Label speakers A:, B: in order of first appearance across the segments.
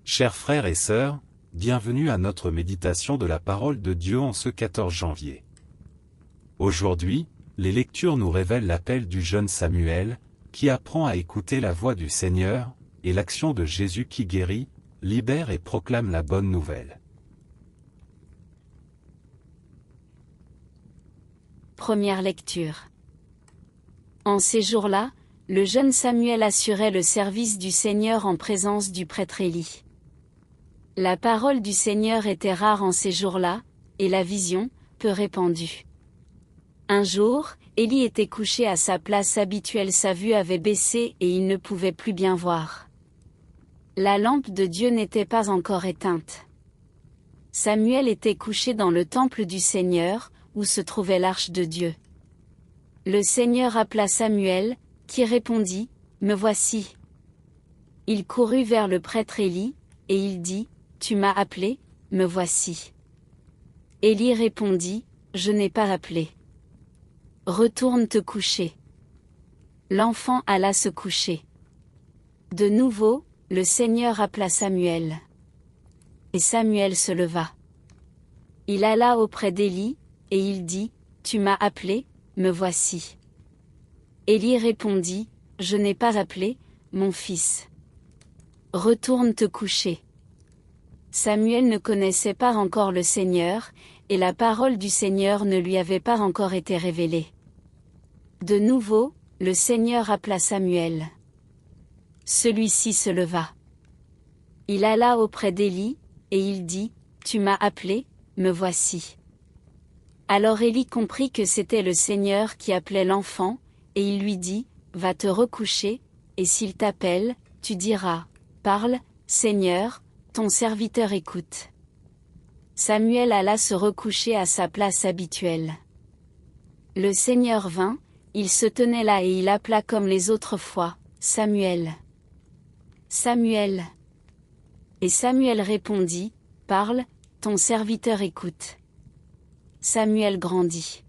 A: Chers frères et sœurs, bienvenue à notre méditation de la parole de Dieu en ce 14 janvier. Aujourd'hui, les lectures nous révèlent l'appel du jeune Samuel, qui apprend à écouter la voix du Seigneur, et l'action de Jésus qui guérit, libère et proclame la bonne nouvelle.
B: Première lecture. En ces jours-là, le jeune Samuel assurait le service du Seigneur en présence du prêtre Élie. La parole du Seigneur était rare en ces jours-là, et la vision, peu répandue. Un jour, Élie était couché à sa place habituelle, sa vue avait baissé et il ne pouvait plus bien voir. La lampe de Dieu n'était pas encore éteinte. Samuel était couché dans le temple du Seigneur, où se trouvait l'arche de Dieu. Le Seigneur appela Samuel, qui répondit, « Me voici ». Il courut vers le prêtre Élie, et il dit, « Tu m'as appelé, me voici ». Élie répondit, « Je n'ai pas appelé. Retourne te coucher. » L'enfant alla se coucher. De nouveau, le Seigneur appela Samuel. Et Samuel se leva. Il alla auprès d'Élie, et il dit, « Tu m'as appelé, me voici. » Élie répondit, « Je n'ai pas appelé, mon fils. Retourne te coucher. » Samuel ne connaissait pas encore le Seigneur, et la parole du Seigneur ne lui avait pas encore été révélée. De nouveau, le Seigneur appela Samuel. Celui-ci se leva. Il alla auprès d'Élie, et il dit, « Tu m'as appelé, me voici. » Alors Élie comprit que c'était le Seigneur qui appelait l'enfant, et il lui dit, « Va te recoucher, et s'il t'appelle, tu diras, « Parle, Seigneur, ton serviteur écoute. » Samuel alla se recoucher à sa place habituelle. Le Seigneur vint, il se tenait là et il appela comme les autres fois, « Samuel. Samuel. » Et Samuel répondit, « Parle, ton serviteur écoute. » Samuel grandit.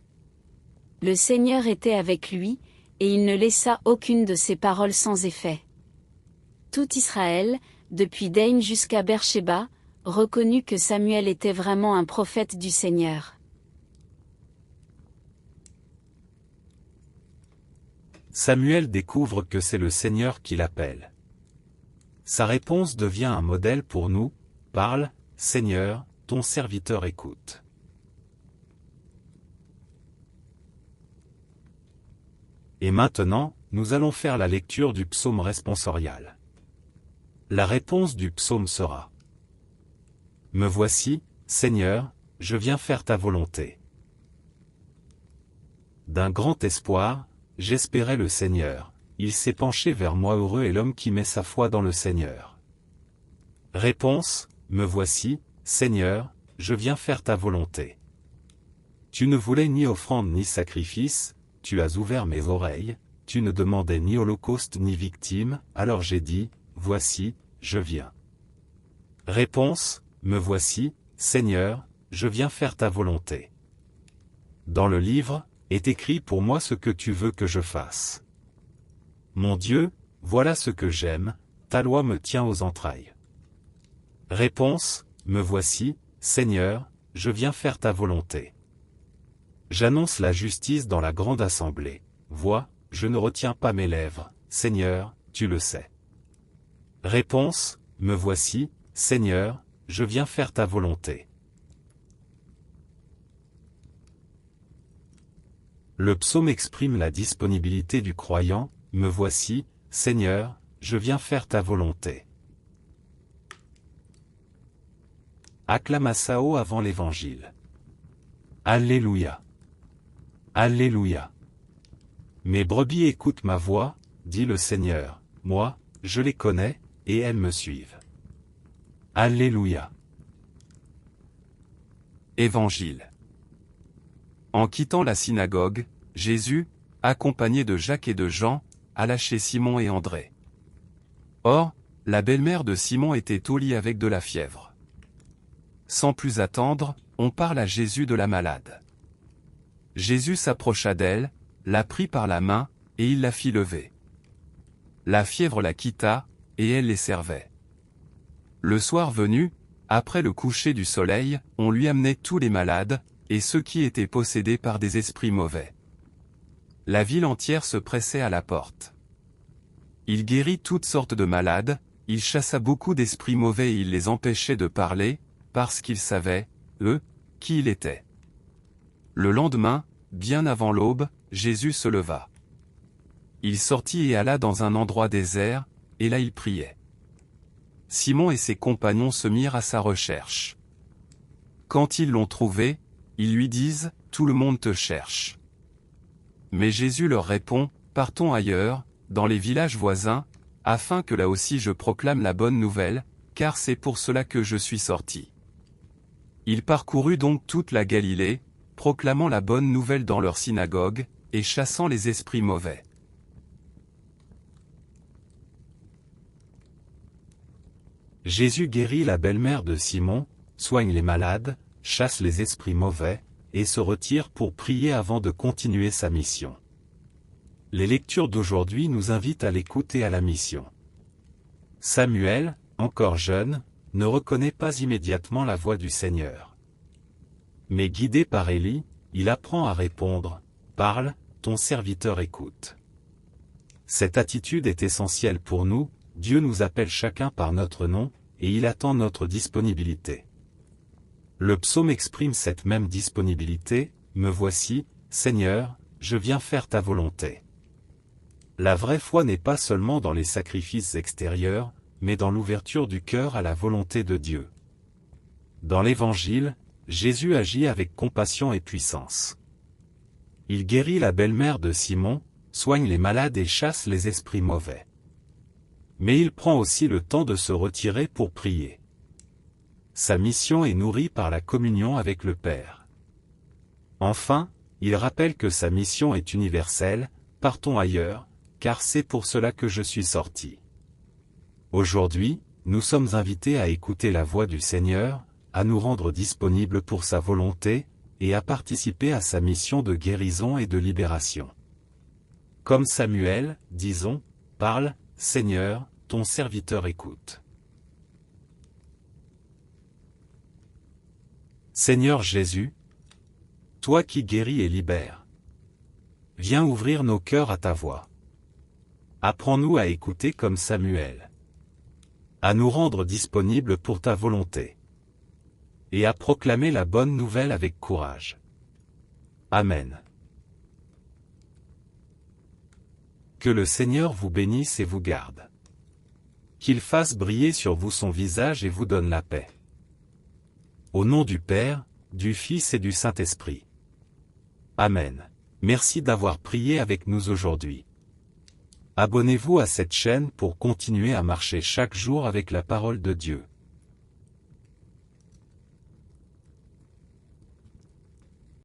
B: Le Seigneur était avec lui, et il ne laissa aucune de ses paroles sans effet. Tout Israël, depuis Dan jusqu'à Beersheba, reconnut que Samuel était vraiment un prophète du Seigneur.
A: Samuel découvre que c'est le Seigneur qui l'appelle. Sa réponse devient un modèle pour nous, « Parle, Seigneur, ton serviteur écoute. » Et maintenant, nous allons faire la lecture du psaume responsorial. La réponse du psaume sera: Me voici, Seigneur, je viens faire ta volonté. D'un grand espoir, j'espérais le Seigneur, il s'est penché vers moi, heureux est l'homme qui met sa foi dans le Seigneur. Réponse: Me voici, Seigneur, je viens faire ta volonté. Tu ne voulais ni offrande ni sacrifice, tu as ouvert mes oreilles, tu ne demandais ni holocauste ni victime, alors j'ai dit, voici, je viens. Réponse: Me voici, Seigneur, je viens faire ta volonté. Dans le livre, est écrit pour moi ce que tu veux que je fasse. Mon Dieu, voilà ce que j'aime, ta loi me tient aux entrailles. Réponse: Me voici, Seigneur, je viens faire ta volonté. J'annonce la justice dans la grande assemblée. Vois, je ne retiens pas mes lèvres, Seigneur, tu le sais. Réponse: Me voici, Seigneur, je viens faire ta volonté. Le psaume exprime la disponibilité du croyant, Me voici, Seigneur, je viens faire ta volonté. Acclamatio avant l'Évangile. Alléluia. Alléluia. Mes brebis écoutent ma voix, dit le Seigneur, moi, je les connais, et elles me suivent. Alléluia. Évangile. En quittant la synagogue, Jésus, accompagné de Jacques et de Jean, alla chez Simon et André. Or, la belle-mère de Simon était au lit avec de la fièvre. Sans plus attendre, on parle à Jésus de la malade. Jésus s'approcha d'elle, la prit par la main, et il la fit lever. La fièvre la quitta, et elle les servait.
C: Le soir venu, après le coucher du soleil, on lui amenait tous les malades, et ceux qui étaient possédés par des esprits mauvais. La ville entière se pressait à la porte. Il guérit toutes sortes de malades, il chassa beaucoup d'esprits mauvais et il les empêchait de parler, parce qu'ils savaient, eux, qui il était. Le lendemain, bien avant l'aube, Jésus se leva. Il sortit et alla dans un endroit désert, et là il priait. Simon et ses compagnons se mirent à sa recherche. Quand ils l'ont trouvé, ils lui disent, « Tout le monde te cherche. » Mais Jésus leur répond, « Partons ailleurs, dans les villages voisins, afin que là aussi je proclame la bonne nouvelle, car c'est pour cela que je suis sorti. » Il parcourut donc toute la Galilée, proclamant la bonne nouvelle dans leurs synagogues, et chassant les esprits mauvais.
A: Jésus guérit la belle-mère de Simon, soigne les malades, chasse les esprits mauvais, et se retire pour prier avant de continuer sa mission. Les lectures d'aujourd'hui nous invitent à l'écouter à la mission. Samuel, encore jeune, ne reconnaît pas immédiatement la voix du Seigneur. Mais guidé par Élie, il apprend à répondre, « Parle, ton serviteur écoute. » Cette attitude est essentielle pour nous, Dieu nous appelle chacun par notre nom, et il attend notre disponibilité. Le psaume exprime cette même disponibilité, « Me voici, Seigneur, je viens faire ta volonté. » La vraie foi n'est pas seulement dans les sacrifices extérieurs, mais dans l'ouverture du cœur à la volonté de Dieu. Dans l'Évangile, Jésus agit avec compassion et puissance. Il guérit la belle-mère de Simon, soigne les malades et chasse les esprits mauvais. Mais il prend aussi le temps de se retirer pour prier. Sa mission est nourrie par la communion avec le Père. Enfin, il rappelle que sa mission est universelle, partons ailleurs, car c'est pour cela que je suis sorti. Aujourd'hui, nous sommes invités à écouter la voix du Seigneur, à nous rendre disponibles pour sa volonté, et à participer à sa mission de guérison et de libération. Comme Samuel, disons, « Parle, Seigneur, ton serviteur écoute. » Seigneur Jésus, toi qui guéris et libères, viens ouvrir nos cœurs à ta voix. Apprends-nous à écouter comme Samuel, à nous rendre disponibles pour ta volonté, et à proclamer la bonne nouvelle avec courage. Amen. Que le Seigneur vous bénisse et vous garde. Qu'il fasse briller sur vous son visage et vous donne la paix. Au nom du Père, du Fils et du Saint-Esprit. Amen. Merci d'avoir prié avec nous aujourd'hui. Abonnez-vous à cette chaîne pour continuer à marcher chaque jour avec la parole de Dieu.